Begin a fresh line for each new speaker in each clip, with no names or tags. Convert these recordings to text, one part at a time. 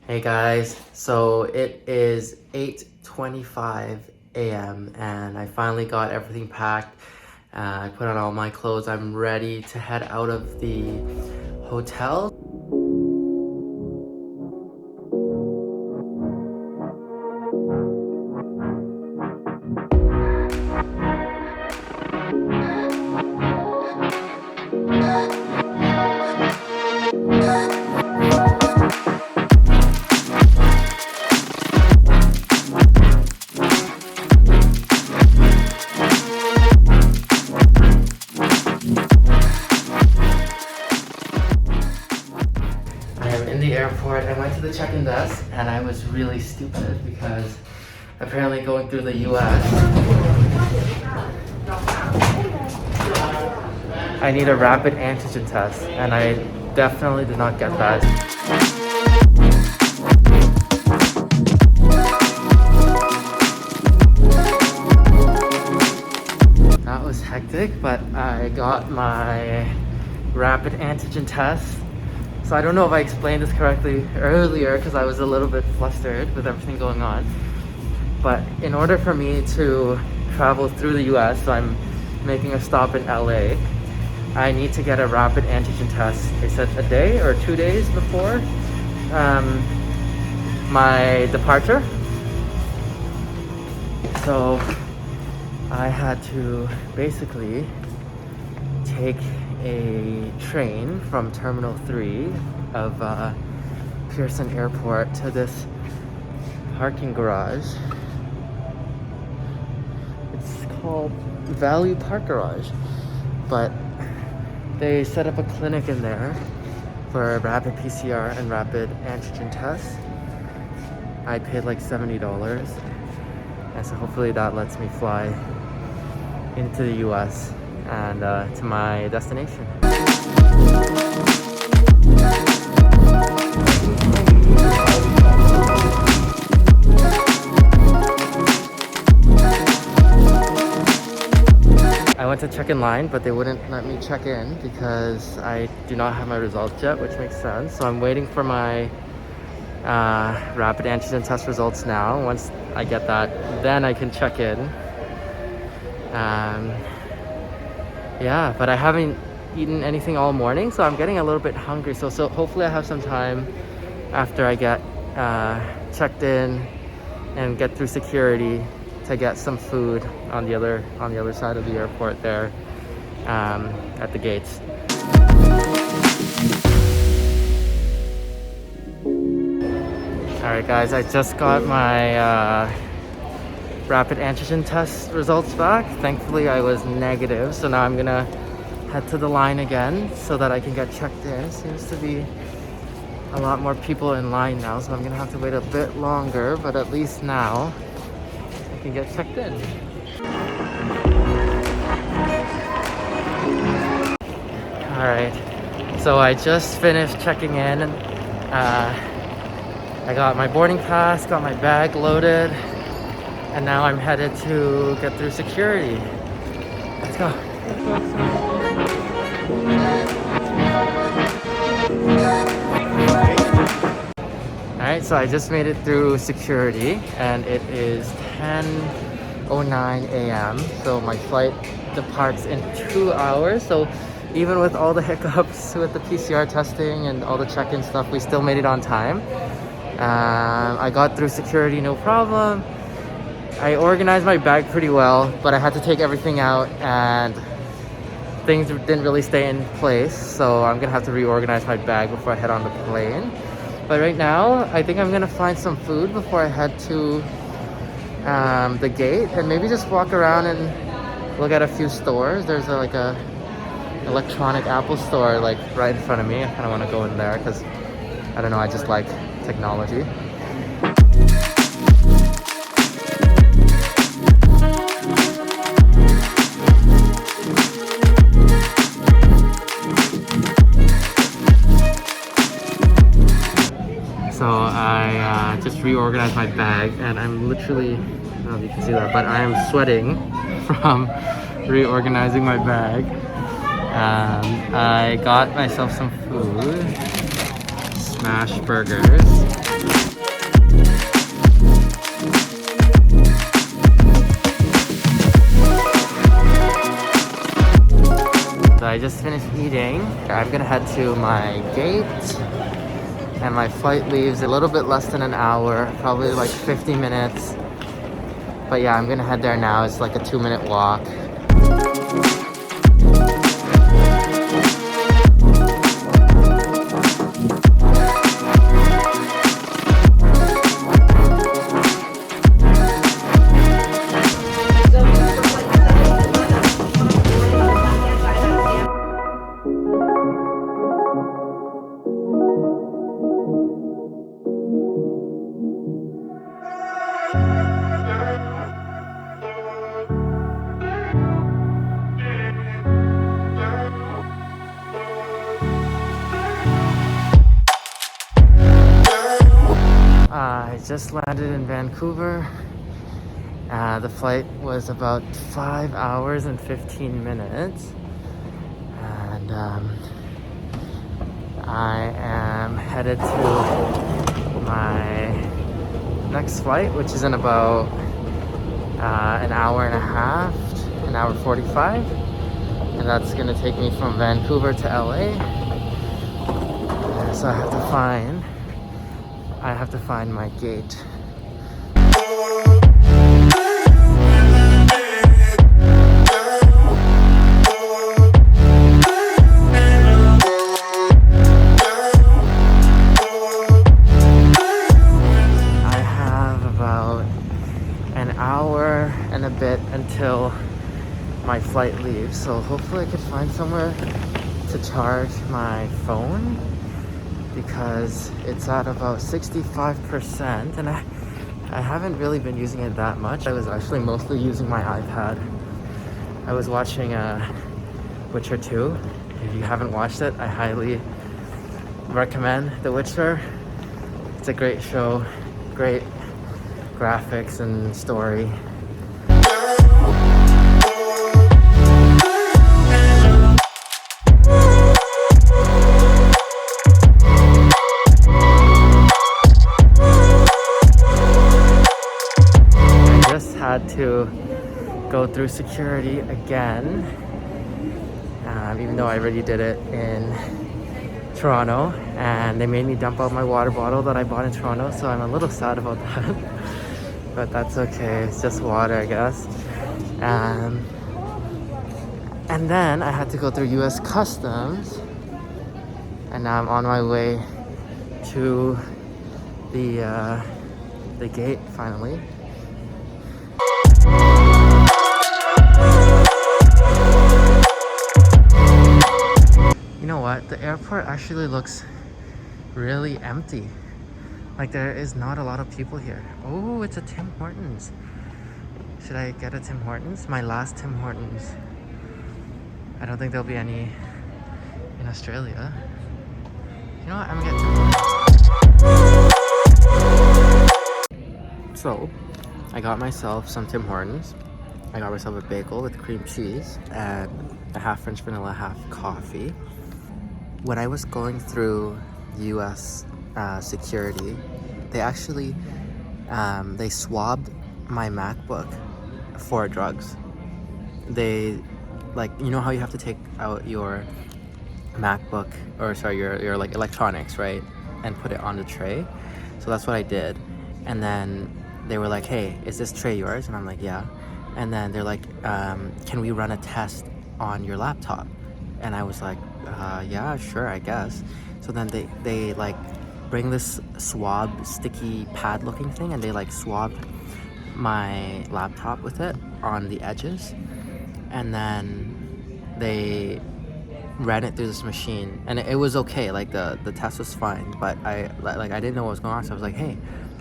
Hey guys, so it is 8:25 a.m. and I finally got everything packed. I put on all my clothes. I'm ready to head out of the hotel. I am in the airport. I went to the check-in desk and I was really stupid because apparently going through the US, I need a rapid antigen test and I definitely did not get that. That was hectic, but I got my rapid antigen test. So I don't know if I explained this correctly earlier because I was a little bit flustered with everything going on. But in order for me to travel through the US, so I'm making a stop in LA, I need to get a rapid antigen test. They said a day or 2 days before my departure. So I had to basically take a train from Terminal 3 of Pearson Airport to this parking garage. It's called Value Park Garage, but they set up a clinic in there for rapid PCR and rapid antigen tests. I paid like $70, and so hopefully that lets me fly into the US and to my destination. I went to check in line, but they wouldn't let me check in because I do not have my results yet, which makes sense. So I'm waiting for my rapid antigen test results now. Once I get that, then I can check in. Yeah, but I haven't eaten anything all morning, so I'm getting a little bit hungry. So hopefully I have some time after I get checked in and get through security to get some food on the other side of the airport there at the gates. All right, guys, I just got my rapid antigen test results back. Thankfully I was negative, so now I'm gonna head to the line again so that I can get checked in. Seems to be a lot more people in line now, so I'm gonna have to wait a bit longer, but at least now I can get checked in. All right, so I just finished checking in and I got my boarding pass, got my bag loaded, and now I'm headed to get through security. Let's go. Alright, so I just made it through security and it is 10:09 a.m. So my flight departs in 2 hours. So even with all the hiccups with the PCR testing and all the check-in stuff, we still made it on time. I got through security no problem. I organized my bag pretty well, but I had to take everything out and things didn't really stay in place, so I'm gonna have to reorganize my bag before I head on the plane. But right now, I think I'm gonna find some food before I head to the gate and maybe just walk around and look at a few stores. There's like a electronic Apple store like right in front of me. I kind of want to go in there because I don't know, I just like technology. So I just reorganized my bag and I'm literally, I don't know if you can see that, but I am sweating from reorganizing my bag. I got myself some food, smash burgers. just finished eating. I'm gonna head to my gate, and my flight leaves a little bit less than an hour, probably like 50 minutes. But yeah, I'm gonna head there now. It's like a 2-minute walk. I just landed in Vancouver. The flight was about 5 hours and 15 minutes. And I am headed to my next flight, which is in about an hour and a half, an hour 45. And that's gonna take me from Vancouver to LA. So I have to find my gate. I have about an hour and a bit until my flight leaves, so hopefully I can find somewhere to charge my phone, because it's at about 65%, and I haven't really been using it that much. I was actually mostly using my iPad. I was watching Witcher 2. If you haven't watched it, I highly recommend The Witcher. It's a great show, great graphics and story. Had to go through security again, even though I already did it in Toronto, and they made me dump out my water bottle that I bought in Toronto, so I'm a little sad about that. But that's okay, it's just water, I guess. And then I had to go through US Customs, and now I'm on my way to the gate finally. You know what? The airport actually looks really empty. Like, there is not a lot of people here. Oh, it's a Tim Hortons. Should I get a Tim Hortons? My last Tim Hortons. I don't think there'll be any in Australia. You know what? I'm gonna get Tim Hortons. So, I got myself some Tim Hortons. I got myself a bagel with cream cheese and a half French vanilla, half coffee. When I was going through US security, they actually they swabbed my MacBook for drugs. They, like, you know how you have to take out your MacBook, or sorry, your like electronics, right, and put it on the tray? So that's what I did. And then they were like, hey, is this tray yours? And I'm like, yeah. And then they're like, can we run a test on your laptop? And I was like, yeah, sure, I guess. So then they like bring this swab sticky pad looking thing, and they like swabbed my laptop with it on the edges, and then they ran it through this machine, and it was okay. Like the test was fine, but I didn't know what was going on, so I was like, hey,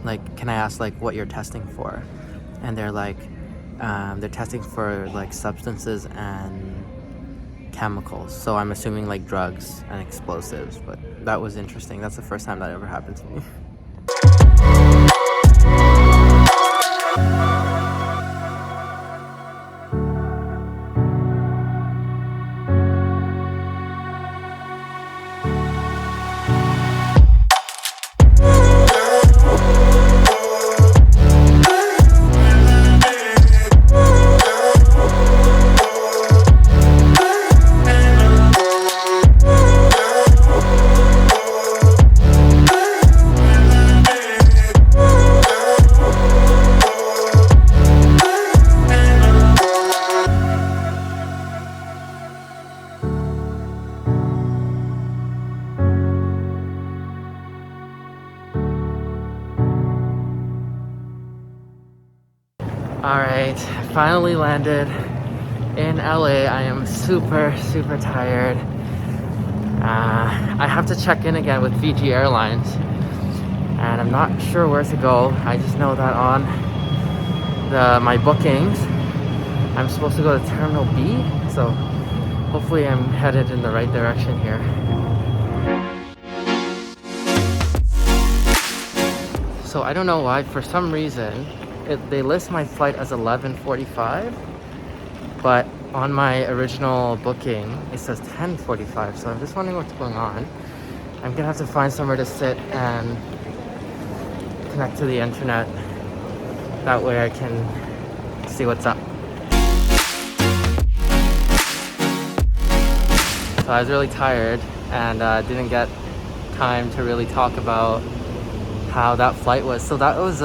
like, can I ask like what you're testing for? And they're like, they're testing for like substances and chemicals, so I'm assuming like drugs and explosives. But that was interesting. That's the first time that ever happened to me. Alright, finally landed in LA. I am super tired. I have to check in again with Fiji Airlines, and I'm not sure where to go. I just know that on my bookings, I'm supposed to go to Terminal B, so hopefully I'm headed in the right direction here. So I don't know why, for some reason, they list my flight as 11:45, but on my original booking, it says 10:45, so I'm just wondering what's going on. I'm gonna have to find somewhere to sit and connect to the internet. That way I can see what's up. So I was really tired and didn't get time to really talk about how that flight was. So that was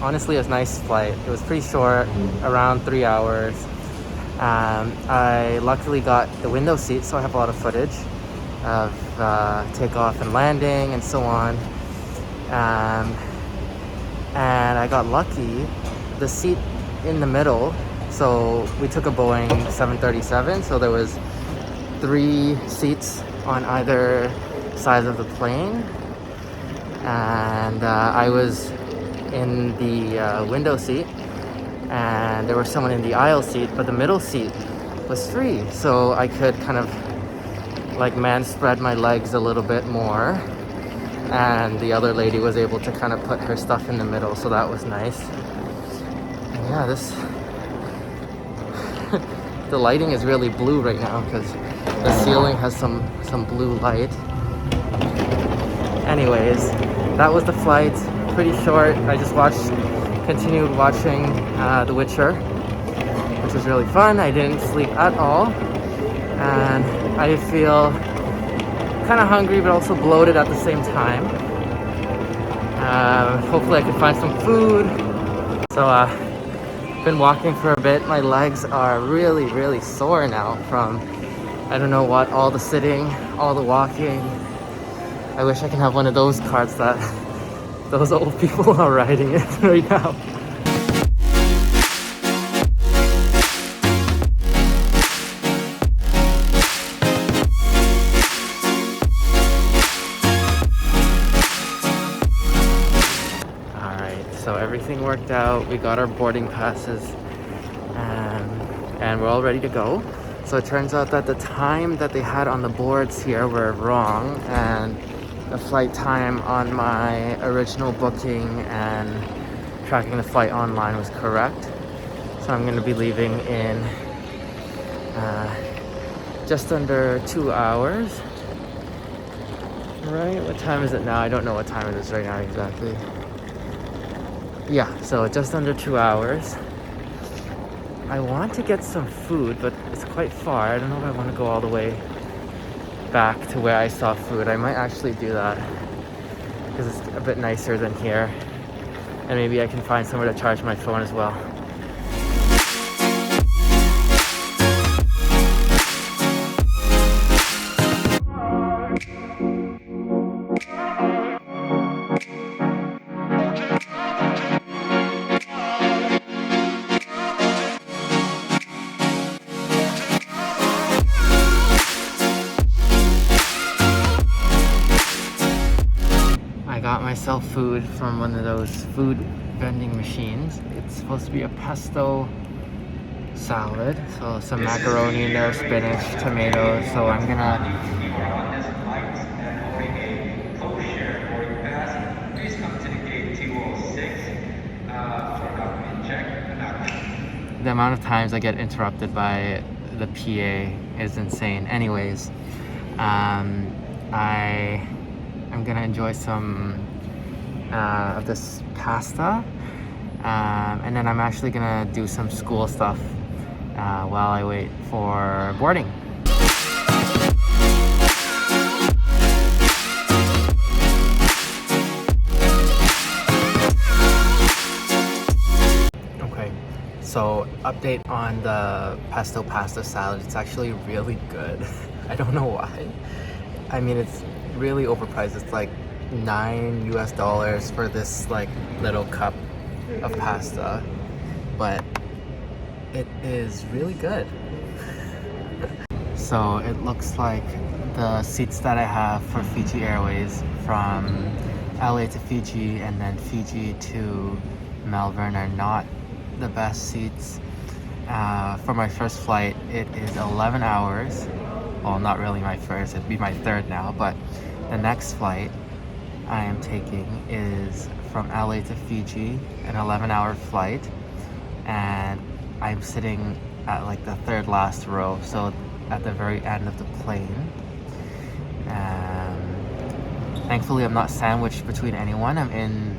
honestly a nice flight. It was pretty short, around 3 hours. I luckily got the window seat, so I have a lot of footage of takeoff and landing and so on. And I got lucky, the seat in the middle, so we took a Boeing 737, so there was 3 seats on either side of the plane, and I was in the window seat, and there was someone in the aisle seat, but the middle seat was free, so I could kind of like spread my legs a little bit more, and the other lady was able to kind of put her stuff in the middle, so that was nice. And yeah, the lighting is really blue right now because the ceiling has some blue light. Anyways, that was the flight. Pretty short. I just continued watching The Witcher, which was really fun. I didn't sleep at all, and I feel kind of hungry but also bloated at the same time. Hopefully I can find some food. So been walking for a bit. My legs are really sore now from I don't know what, all the sitting, all the walking. I wish I can have one of those carts that those old people are riding it right now. Alright, so everything worked out. We got our boarding passes, and we're all ready to go. So it turns out that the time that they had on the boards here were wrong, and the flight time on my original booking and tracking the flight online was correct. So I'm going to be leaving in just under 2 hours. Right? What time is it now? I don't know what time it is right now exactly. Yeah, so just under 2 hours. I want to get some food, but it's quite far. I don't know if I want to go all the way back to where I saw food. I might actually do that because it's a bit nicer than here, and maybe I can find somewhere to charge my phone as well. Myself food from one of those food vending machines. It's supposed to be a pesto salad, so some macaroni in there, spinach, tomatoes. So I'm gonna the amount of times I get interrupted by the PA is insane. Anyways, I'm gonna enjoy some of this pasta, and then I'm actually gonna do some school stuff while I wait for boarding. Okay, so update on the pesto pasta salad. It's actually really good. I don't know why. I mean, it's really overpriced. It's like $9 US for this like little cup of pasta, but it is really good. So it looks like the seats that I have for Fiji Airways from LA to Fiji and then Fiji to Melbourne are not the best seats. For my first flight, it is 11 hours. Well, not really my first, it'd be my third now, but the next flight I am taking is from LA to Fiji, an 11-hour flight, and I'm sitting at like the third last row, so at the very end of the plane. Thankfully, I'm not sandwiched between anyone. I'm in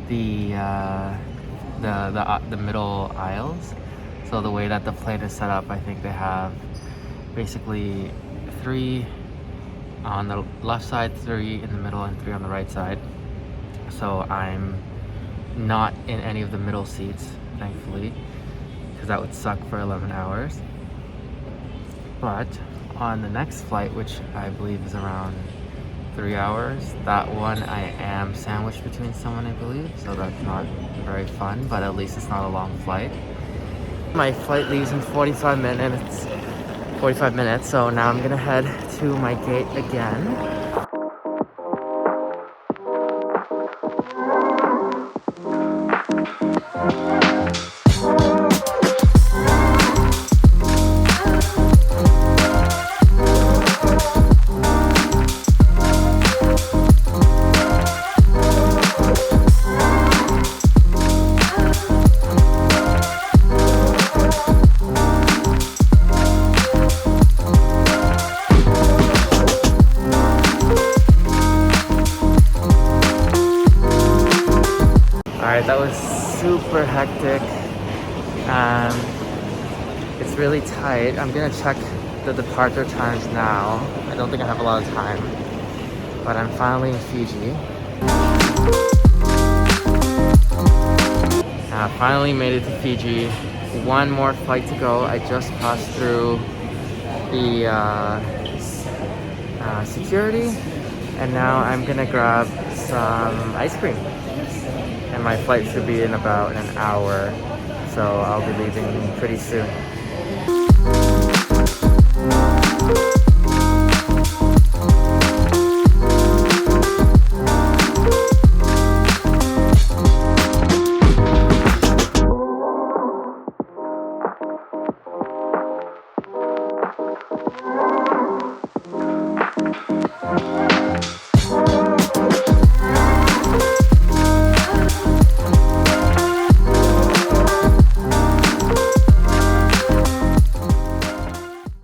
the middle aisles. So the way that the plane is set up, I think they have basically 3 on the left side, 3 in the middle, and 3 on the right side. So I'm not in any of the middle seats, thankfully, because that would suck for 11 hours. But on the next flight, which I believe is around 3 hours, that one I am sandwiched between someone, I believe, so that's not very fun, but at least it's not a long flight. My flight leaves in 45 minutes, so now I'm gonna head to my gate again. Alright, that was super hectic. It's really tight. I'm gonna check the departure times now. I don't think I have a lot of time, but I'm finally in Fiji. Finally made it to Fiji. One more flight to go. I just passed through the security, and now I'm gonna grab some ice cream. And my flight should be in about an hour, so I'll be leaving pretty soon.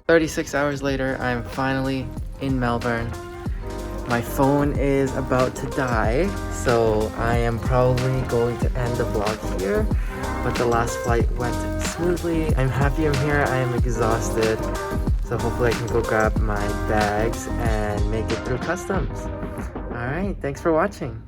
"36 hours later, I'm finally in Melbourne. My phone is about to die, so I am probably going to end the vlog here, but the last flight went smoothly. I'm happy I'm here. I am exhausted, so hopefully I can go grab my bags and make it through customs. Alright, thanks for watching.